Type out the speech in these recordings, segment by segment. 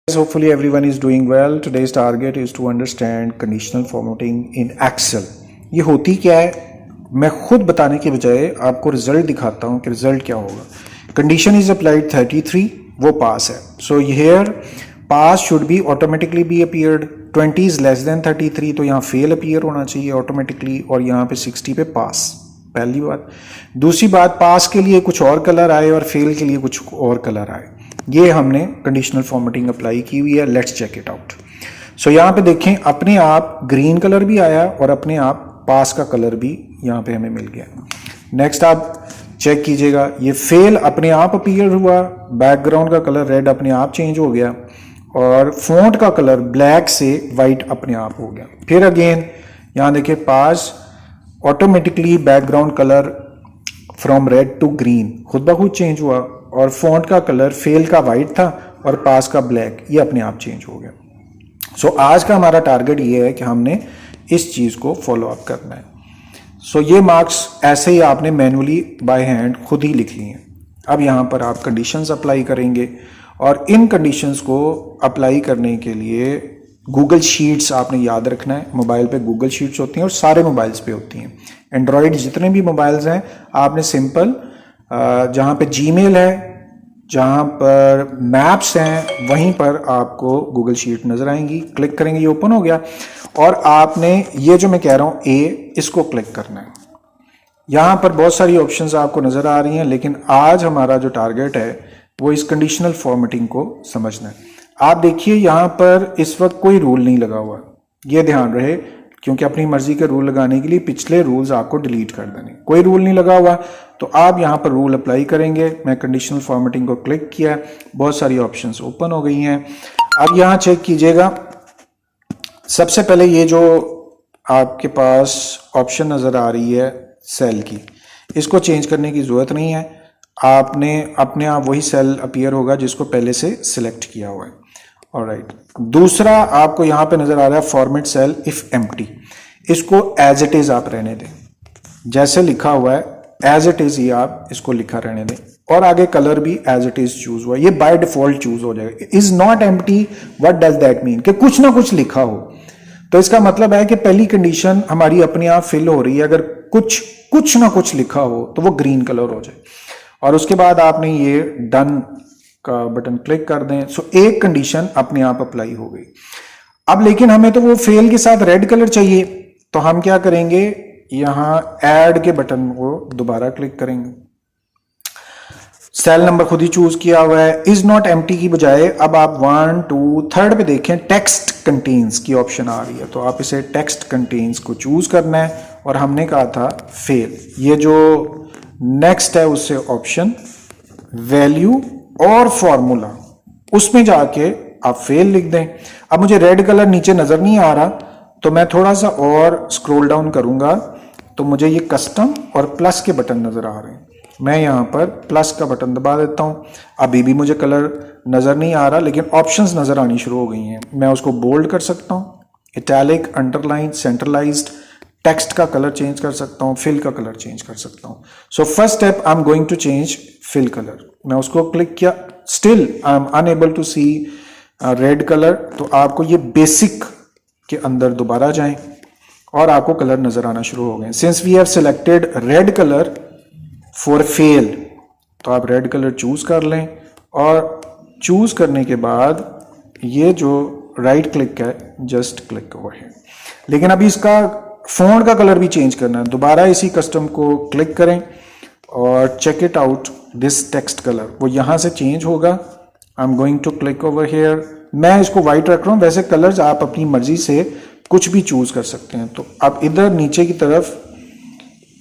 Hopefully everyone is doing well. Today's target is to understand conditional formatting in Excel. ये होती क्या है, मैं खुद बताने के बजाय आपको रिजल्ट दिखाता हूँ कि रिजल्ट क्या होगा. कंडीशन इज अप्लाइड 33, वो पास है. So here pass should be automatically be appeared. 20 is less than 33, तो यहाँ फेल अपीयर होना चाहिए ऑटोमेटिकली, और यहाँ पे 60 पे पास. पहली बात. दूसरी बात, पास के लिए कुछ और कलर आए और फेल के लिए कुछ और कलर आए. ये हमने कंडीशनल फॉर्मेटिंग अप्लाई की हुई है. Let's check it out. So यहाँ पे देखें, अपने आप ग्रीन कलर भी आया और अपने आप पास का कलर भी यहाँ पे हमें मिल गया. नेक्स्ट आप चेक कीजिएगा, ये फेल अपने आप अपीयर हुआ, बैकग्राउंड का कलर रेड अपने आप चेंज हो गया, और फॉन्ट का कलर ब्लैक से वाइट अपने आप हो गया. फिर अगेन यहाँ देखिए, pass automatically background colour from red to green खुद ब खुद चेंज हुआ, और फॉन्ट का कलर फेल का वाइट था और पास का ब्लैक, ये अपने आप चेंज हो गया. सो आज का हमारा टारगेट ये है कि हमने इस चीज़ को फॉलो अप करना है. सो ये मार्क्स ऐसे ही आपने मैनुअली बाय हैंड खुद ही लिख लिए हैं. अब यहाँ पर आप कंडीशंस अप्लाई करेंगे, और इन कंडीशंस को अप्लाई करने के लिए गूगल शीट्स आपने याद रखना है. मोबाइल पे गूगल शीट्स होती हैं और सारे मोबाइल्स पे होती हैं. एंड्रॉयड जितने भी मोबाइल्स हैं, आपने सिंपल जहाँ पे जीमेल है, जहाँ पर मैप्स हैं, वहीं पर आपको गूगल शीट नज़र आएंगी. क्लिक करेंगे, ये ओपन हो गया, और आपने ये जो मैं कह रहा हूँ इसको क्लिक करना है. यहाँ पर बहुत सारी ऑप्शंस आपको नज़र आ रही हैं, लेकिन आज हमारा जो टारगेट है वो इस कंडीशनल फॉर्मेटिंग को समझना है. आप देखिए, यहाँ पर इस वक्त कोई रूल नहीं लगा हुआ, ये ध्यान रहे, क्योंकि अपनी मर्जी के रूल लगाने के लिए पिछले रूल्स आपको डिलीट कर देने. कोई रूल नहीं लगा हुआ, तो आप यहाँ पर रूल अप्लाई करेंगे. मैं कंडीशनल फॉर्मेटिंग को क्लिक किया, बहुत सारी ऑप्शंस ओपन हो गई हैं. अब यहाँ चेक कीजिएगा, सबसे पहले ये जो आपके पास ऑप्शन नज़र आ रही है सेल की, इसको चेंज करने की ज़रूरत नहीं है. आपने अपने आप वही सेल अपीयर होगा जिसको पहले से सिलेक्ट किया हुआ है. ऑलराइट. दूसरा आपको यहाँ पे नज़र आ रहा है फॉर्मेट सेल इफ एम्प्टी, इसको एज इट इज़ आप रहने दें, जैसे लिखा हुआ है एज इट इज़ ही आप इसको लिखा रहने दें, और आगे कलर भी एज इट इज़ चूज हुआ, ये बाय डिफॉल्ट चूज हो जाएगा. Is not empty, what does that mean, कि कुछ ना कुछ लिखा हो. तो इसका मतलब है कि पहली कंडीशन हमारी अपने आप फिल हो रही है, अगर कुछ ना कुछ लिखा हो तो वो ग्रीन कलर हो जाए. और उसके बाद आपने ये डन का बटन क्लिक कर दें. सो एक कंडीशन अपने आप अप्लाई हो गई. अब लेकिन हमें तो वो फेल के साथ रेड कलर चाहिए, तो हम क्या करेंगे, यहां ऐड के बटन को दोबारा क्लिक करेंगे. सेल नंबर खुद ही चूज किया हुआ है. इज नॉट एम्प्टी की बजाय अब आप 1 2 3 पे देखें, टेक्स्ट कंटेन्स की ऑप्शन आ रही है, तो आप इसे टेक्स्ट कंटेन्स को चूज करना है, और हमने कहा था फेल. ये जो नेक्स्ट है उससे ऑप्शन वैल्यू और फॉर्मूला, उसमें जाके आप फेल लिख दें. अब मुझे रेड कलर नीचे नजर नहीं आ रहा, तो मैं थोड़ा सा और स्क्रॉल डाउन करूंगा, तो मुझे ये कस्टम और प्लस के बटन नजर आ रहे हैं. मैं यहाँ पर प्लस का बटन दबा देता हूँ. अभी भी मुझे कलर नजर नहीं आ रहा, लेकिन ऑप्शंस नजर आनी शुरू हो गई हैं. मैं उसको बोल्ड कर सकता हूँ, इटैलिक, अंडरलाइन, सेंट्रलाइज्ड, टेक्स्ट का कलर चेंज कर सकता हूँ, फिल का कलर चेंज कर सकता हूँ. So first step, I am going to change fill colour. मैं उसको क्लिक किया, still I am unable to see red colour. तो आपको ये बेसिक के अंदर दोबारा जाएं, और आपको कलर नजर आना शुरू हो गए. Since we have selected red colour for fail, तो आप रेड कलर चूज कर लें, और चूज करने के बाद ये जो राइट क्लिक है, जस्ट क्लिक ओवर है. लेकिन अभी इसका फॉन्ट का कलर भी चेंज करना है. दोबारा इसी कस्टम को क्लिक करें और check it out, this text colour वो यहां से चेंज होगा. I am going to click over here. मैं इसको व्हाइट रख रहा हूं, वैसे कलर्स आप अपनी मर्जी से कुछ भी चूज कर सकते हैं. तो अब इधर नीचे की तरफ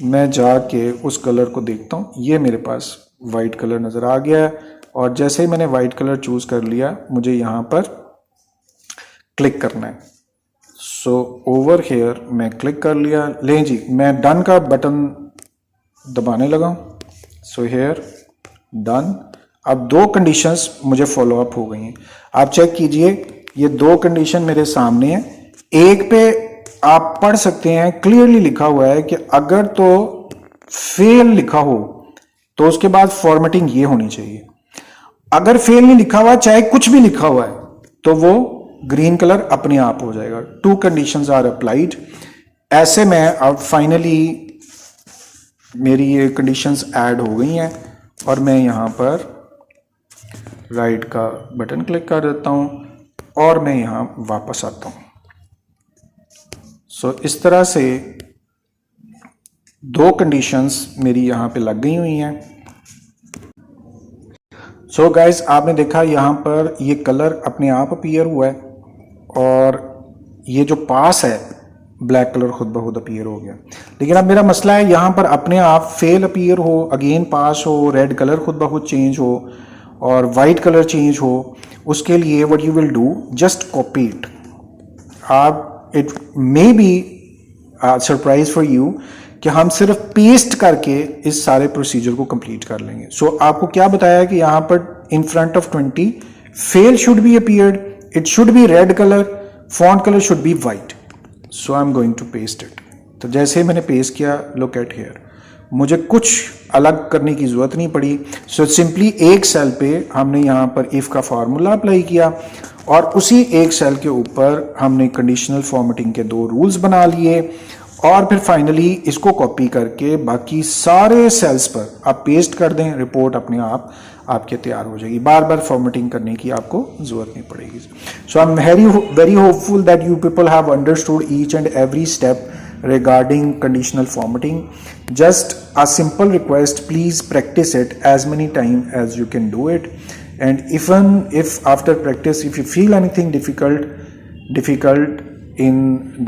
मैं जाके उस कलर को देखता हूं, ये मेरे पास व्हाइट कलर नजर आ गया है, और जैसे ही मैंने व्हाइट कलर चूज कर लिया, मुझे यहां पर क्लिक करना है. सो ओवर हेयर मैं क्लिक कर लिया. लें जी, मैं डन का बटन दबाने लगा हूं. So here done. अब दो कंडीशंस मुझे फॉलो अप हो गई हैं. आप चेक कीजिए, ये दो कंडीशन मेरे सामने है. एक पे आप पढ़ सकते हैं, क्लियरली लिखा हुआ है कि अगर तो फेल लिखा हो तो उसके बाद फॉर्मेटिंग ये होनी चाहिए. अगर फेल नहीं लिखा हुआ, चाहे कुछ भी लिखा हुआ है, तो वो ग्रीन कलर अपने आप हो जाएगा। 2 कंडीशंस आर अप्लाइड। ऐसे में अब फाइनली मेरी ये कंडीशंस ऐड हो गई हैं और मैं यहाँ पर राइट का बटन क्लिक कर देता हूँ और मैं यहाँ वापस आता हूँ। सो इस तरह से 2 कंडीशंस मेरी यहाँ पे लग गई हुई हैं। सो गाइज आपने देखा यहाँ पर ये कलर अपने आप अपीयर हुआ है और ये जो पास है ब्लैक कलर खुद ब खुद अपीयर हो गया। लेकिन अब मेरा मसला है यहाँ पर अपने आप फेल अपीयर हो, अगेन पास हो, रेड कलर खुद ब खुद चेंज हो और वाइट कलर चेंज हो। उसके लिए what you will do, just copy it. आप it may be surprise for you कि हम सिर्फ पेस्ट करके इस सारे प्रोसीजर को कंप्लीट कर लेंगे। सो आपको क्या बताया कि यहाँ पर in front of 20 fail should be appeared, it should be red colour, font colour should be white. So I am going to paste it. तो जैसे मैंने पेस्ट किया, लुक एट हियर, मुझे कुछ अलग करने की जरूरत नहीं पड़ी। सो सिंपली एक सेल पे हमने यहाँ पर इफ का फार्मूला अप्लाई किया और उसी एक सेल के ऊपर हमने कंडीशनल फॉर्मेटिंग के 2 रूल्स बना लिए और फिर फाइनली इसको कॉपी करके बाकी सारे सेल्स पर आप पेस्ट कर दें, रिपोर्ट अपने आप आपके तैयार हो जाएगी। बार बार फॉर्मेटिंग करने की आपको जरूरत नहीं पड़ेगी। So I am very hopeful that you people have understood each and every step regarding conditional formatting. Just a simple request, please practice it as many times as you can do it. And even if after practice, if you feel anything difficult in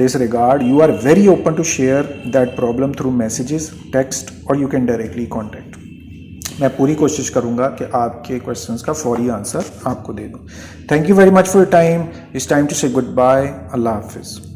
this regard, you are very open to share that problem through messages, text, or you can directly contact. मैं पूरी कोशिश करूंगा कि आपके questions का फौरी answer आपको दे दूं। Thank you very much for your time. It's time to say goodbye. अल्लाह हाफिज़।